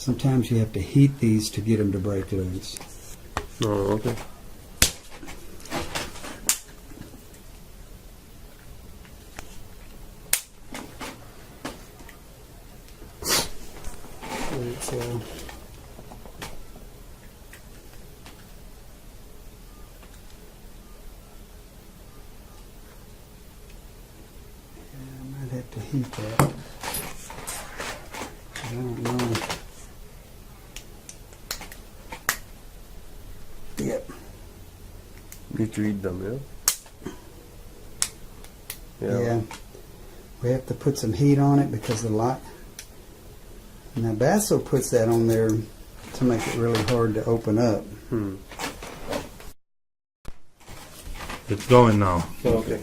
Sometimes you have to heat these to get them to break loose. Oh, okay. So. I might have to heat that. I don't know. Yep. Need to eat them, yeah? Yeah. We have to put some heat on it because the light. Now Basso puts that on there to make it really hard to open up. It's going now. Okay.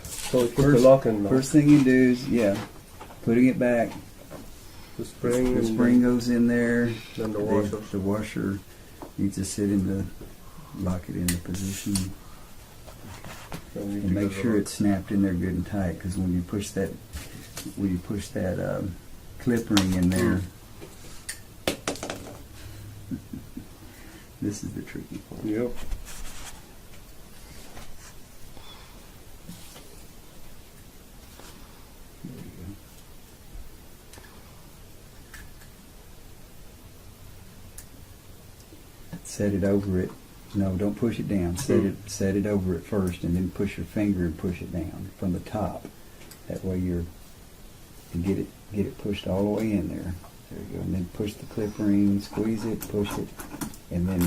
So we put the lock in now. First thing you do is, putting it back. The spring. The spring goes in there. Then the washer. The washer needs to sit in the, lock it into position. And make sure it's snapped in there good and tight, because when you push that, clip ring in there, this is the tricky part. Yep. There you go. Set it over it. No, don't push it down. Set it over it first, and then push your finger and push it down from the top. That way you get it pushed all the way in there. There you go. And then push the clip ring, squeeze it, push it, and then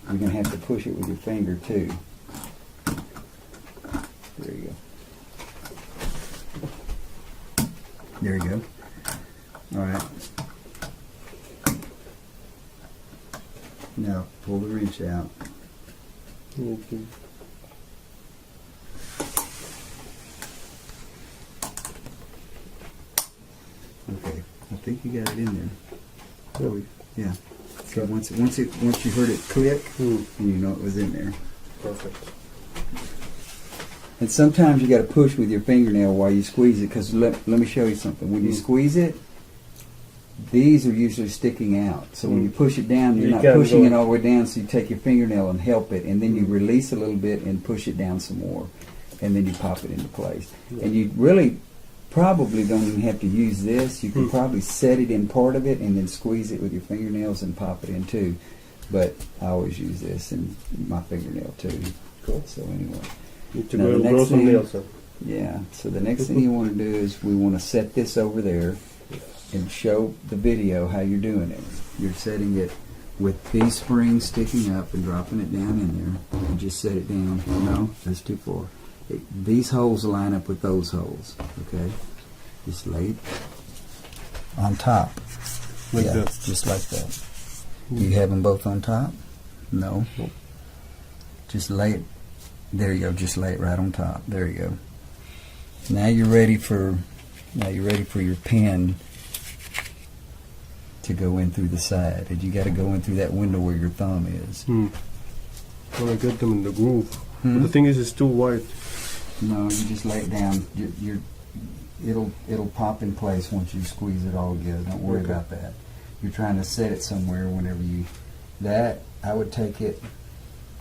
you're gonna have to push it with your finger too. There you go. There you go. All right. Now pull the wrench out. Okay. Okay, I think you got it in there. Yeah. Yeah. So once you heard it click, and you know it was in there. Perfect. And sometimes you got to push with your fingernail while you squeeze it, because let me show you something. When you squeeze it, these are usually sticking out. So when you push it down, you're not pushing it all the way down, so you take your fingernail and help it, and then you release a little bit and push it down some more, and then you pop it into place. And you really probably don't even have to use this. You can probably set it in part of it and then squeeze it with your fingernails and pop it in too. But I always use this in my fingernail too. Cool. So anyway. Need to Now, the grow next some thing- nails. Yeah, so the next thing you want to do is we want to set this over there and show the video how you're doing it. You're setting it with these springs sticking up and dropping it down in there. And just set it down. No, that's too far. These holes line up with those holes, okay? Just lay it on top. Like yeah, this. just like that. Do you have them both on top? No. Just lay it. There you go. Just lay it right on top. There you go. Now you're ready for your pen to go in through the side, and you got to go in through that window where your thumb is. When I get them in the groove. But the thing is, it's too wide. No, you just lay it down. It'll pop in place once you squeeze it all together. Don't worry about that. You're trying to set it somewhere whenever you. I would take it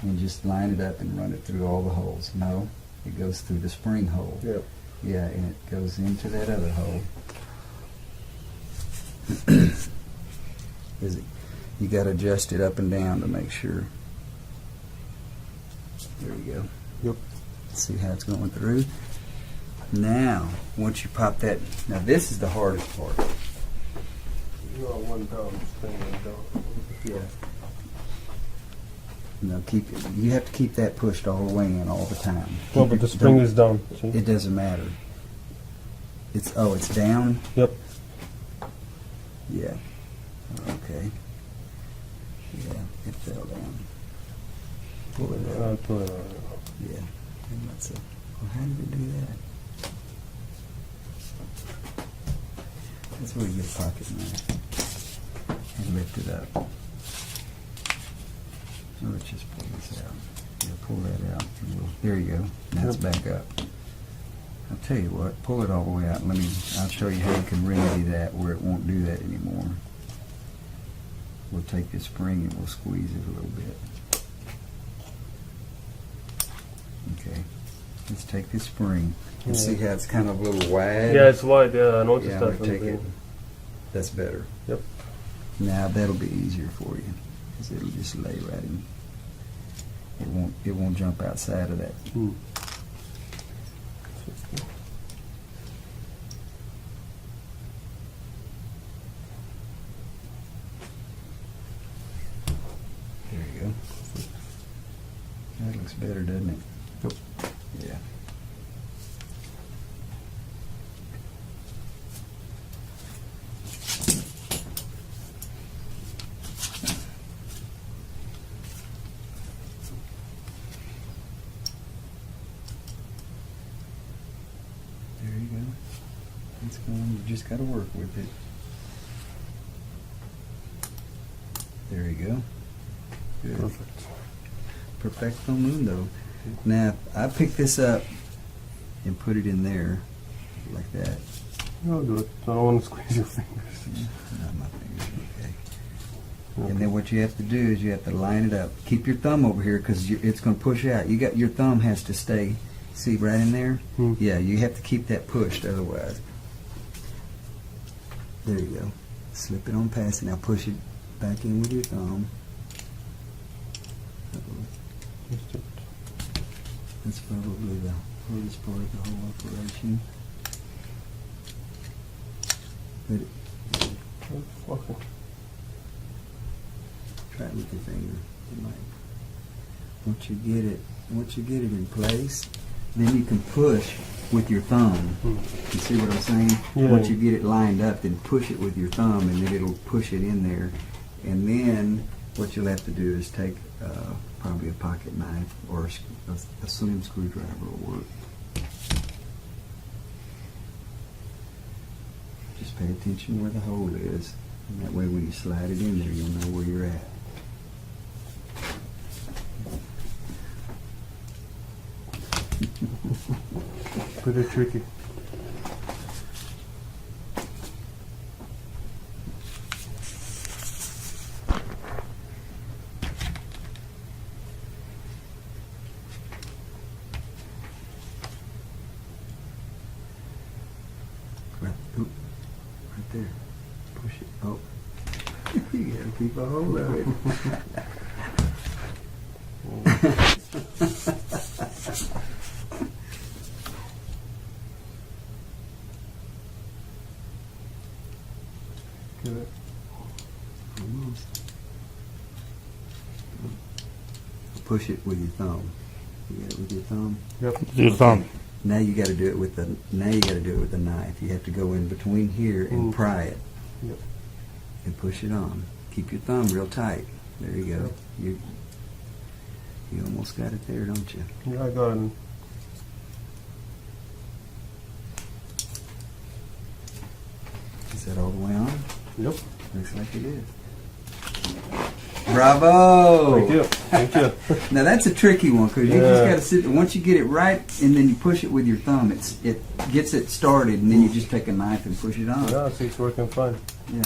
and just line it up and run it through all the holes. No, it goes through the spring hole. Yeah. Yeah, and it goes into that other hole. You got to adjust it up and down to make sure. There you go. Yep. See how it's going through. Now, once you pop that, now this is the hardest part. You are 1 pound spring down. Yeah. No, you have to keep that pushed all the way in all the time. No, but the spring is down. See? It doesn't matter. It's down. Yep. Yeah. Okay. Yeah, it fell down. Pull it out. I'll pull it out. Yeah. And that's it. Well, how did it do that? That's where you get a pocket knife and lift it up. So let's just pull this out. Yeah, pull that out. There you go. Now it's back up. I'll tell you what, pull it all the way out. I'll show you how you can remedy that where it won't do that anymore. we'll take this spring and we'll squeeze it a little bit. Okay, let's take this spring and see how it's kind of a little wide. Yeah, it's wide. Yeah, I noticed Yeah, that. I'm gonna take it. That's better. Yep. Now that'll be easier for you because it'll just lay right in. It won't jump outside of that. Hmm. There you go. That looks better, doesn't it? Yep. Yeah. There you go. It's going. You just got to work with it. There you go. Good. Perfect. Perfecto mundo. Now, I picked this up and put it in there like that. I'll do it. I don't want to squeeze your fingers. Not my fingers, okay. And then what you have to do is you have to line it up. Keep your thumb over here because it's going to push out. Your thumb has to stay. See right in there? Hmm. Yeah, you have to keep that pushed otherwise. There you go. Slip it on past it. Now push it back in with your thumb. That's probably the hardest part of the whole operation. But Okay. try it with your finger. It might. Once you get it in place, then you can push with your thumb. You see what I'm saying? Yeah. Once you get it lined up, then push it with your thumb, and then it'll push it in there. And then what you'll have to do is take probably a pocket knife or a slim screwdriver will work. Just pay attention where the hole is, and that way when you slide it in there, you'll know where you're at. Pretty tricky. Right there. Push it. Oh. You gotta keep a hold of it. Get it. Almost. Push it with your thumb. You got it with your thumb? Yep. Your thumb. Now you got to do it with the knife. You have to go in between here and pry it. Yep. And push it on. Keep your thumb real tight. There you go. You almost got it there, don't you? Yeah, I got it. Is that all the way on? Yep. Looks like it is. Bravo! Thank you. Thank you. Now that's a tricky one because you just Yeah. got to sit. Once you get it right, and then you push it with your thumb, it gets it started, and then you just take a knife and push it on. Yeah, see, it's working fine. Yeah.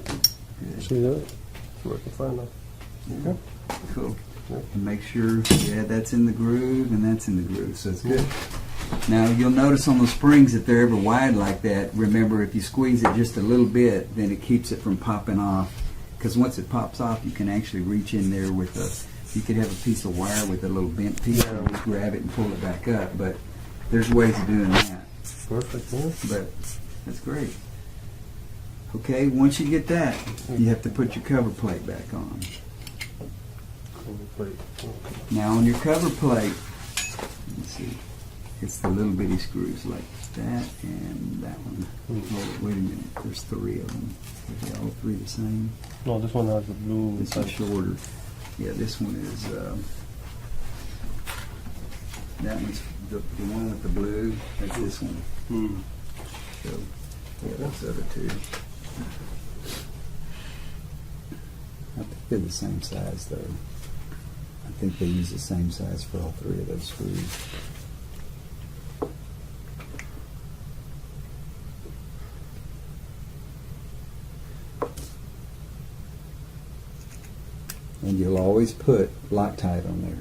Good. See that? It's working fine now. Okay. Cool. Yeah. And make sure, that's in the groove and that's in the groove, so it's good. Now you'll notice on the springs if they're ever wide like that, remember if you squeeze it just a little bit, then it keeps it from popping off. Because once it pops off, you can actually reach in there with you could have a piece of wire with a little bent piece and just grab it and pull it back up. But there's ways of doing that. Perfect, yeah. But that's great. Okay, once you get that, you have to put your cover plate back on. Okay. Now on your cover plate, let's see, it's the little bitty screws like that and that one. Wait a minute, there's three of them. Are they all three the same? No, this one has the blue This inside. is shorter. Yeah, this one is, that one's the one with the blue, that's this one. Hmm. So, yeah, those other two. I think they're the same size though. I think they use the same size for all three of those screws. And you'll always put Loctite on there.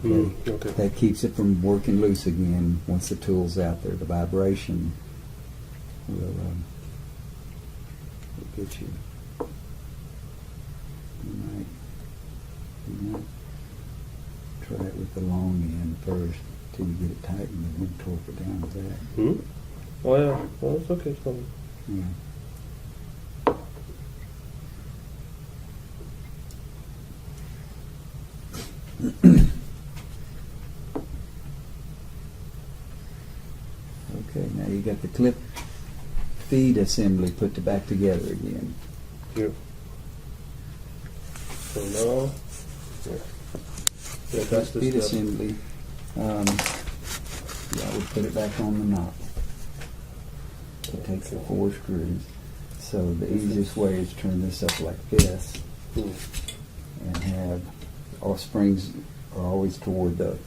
Okay. Okay. That keeps it from working loose again once the tool's out there. The vibration will get you. You might try it with the long end first till you get it tightened and then torque it down with that. Oh yeah. Well, it's okay. It's fine. Yeah. Okay, now you got the clip feed assembly put back together again. Here. So now, yeah, that's the Feed step. assembly. Yeah, we'll put it back on the knob. It takes the 4 screws. So the easiest way is turn this up like this and have all springs are always toward that,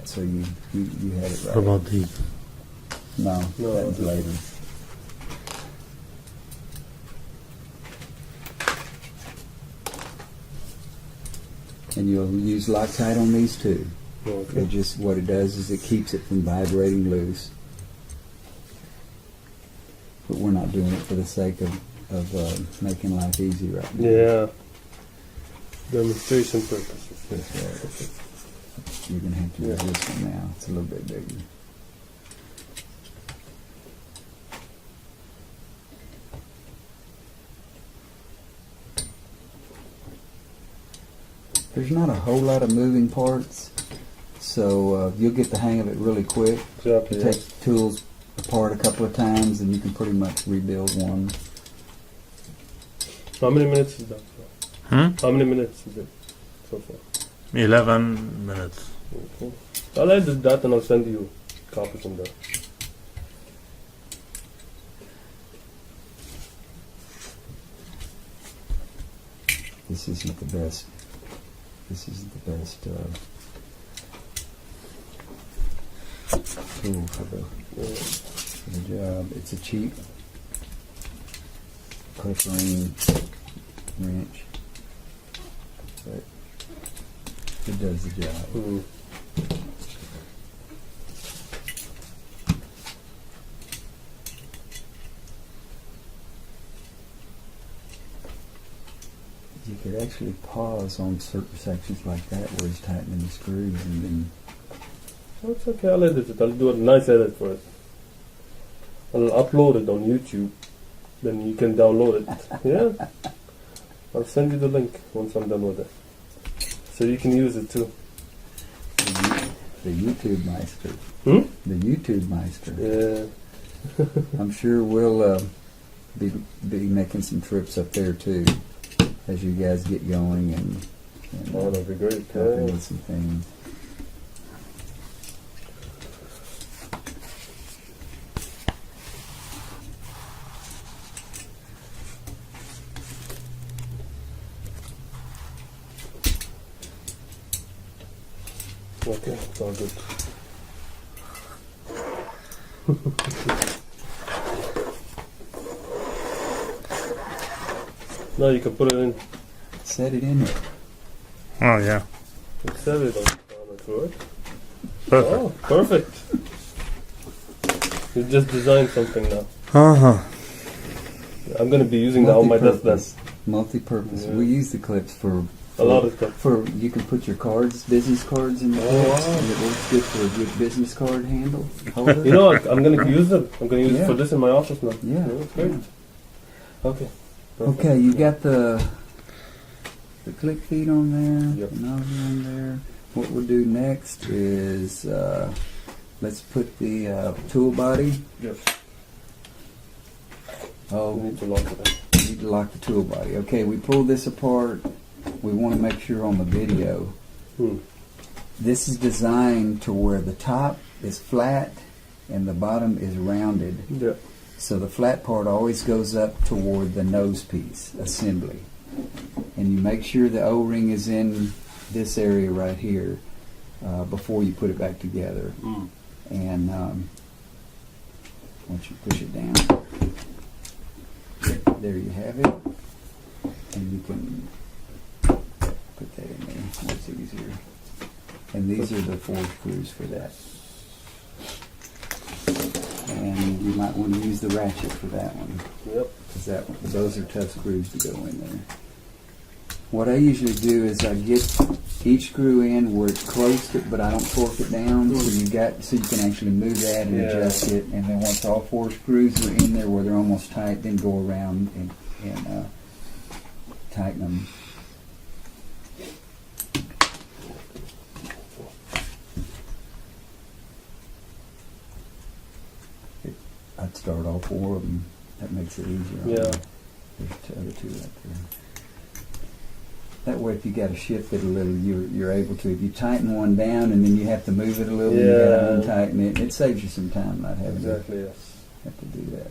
so you had it right. What about these? No, No, that was later. And you'll use Loctite on these too. Okay. It just, what it does is it keeps it from vibrating loose. But we're not doing it for the sake of making life easy right now. Yeah. Demonstration purposes. That's right. You're going to have to use this one now. It's a little bit bigger. There's not a whole lot of moving parts, so you'll get the hang of it really quick. Exactly. You take the tools apart a couple of times and you can pretty much rebuild one. How many minutes is that? How many minutes is it so far? 11 minutes. Okay. I'll edit that and I'll send you copies on that. This isn't the best. This isn't the best tool for the job. It's a cheap puckering wrench, but it does the job. You could actually pause on certain sections like that where he's tightening the screws and then... Oh, it's okay, I'll edit it. I'll do a nice edit for it. I'll upload it on YouTube. Then you can download it. Yeah. I'll send you the link once I'm done with it. So you can use it too. The YouTube Meister. The YouTube Meister. Yeah. I'm sure we'll be making some trips up there too as you guys get going and Oh, that'd be great. helping with some things. Okay, it's all good. Now you can put it in. Set it in there. Oh yeah. Set it on it, right? Perfect. Oh, perfect. You just designed something now. I'm gonna be using that on my desk then. Multi-purpose. Yeah. We use the clips for A lot of stuff. you can put your cards, business cards in the clips, and it works good for a good business card handle holder. You know what? I'm gonna use them. I'm gonna use it Yeah. for this in my office now. Yeah, That's great. yeah. Okay. Perfect. Okay, you got the click feed on there, Yep. the nozzle on there. What we'll do next is let's put the tool body. Yes. Oh, We need to lock it in. we need to lock the tool body. Okay, we pull this apart. We want to make sure on the video. This is designed to where the top is flat and the bottom is rounded. Yeah. So the flat part always goes up toward the nose piece assembly. And you make sure the O-ring is in this area right here before you put it back together. And once you push it down, there you have it. And you can It's easier. And these are the 4 screws for that. And you might want to use the ratchet for that one. Yep. Because those are tough screws to go in there. What I usually do is I get each screw in where it's close to, but I don't torque it down, so you can actually move that and adjust it. And then once all 4 screws are in there where they're almost tight, then go around and tighten them. I'd start all 4 of them. That makes it easier. Yeah. There's the other 2 right there. That way, if you got to shift it a little, you're able to. If you tighten one down and then you have to move it a little, you got to untighten it. It saves you some time not having to Yes. have to do that.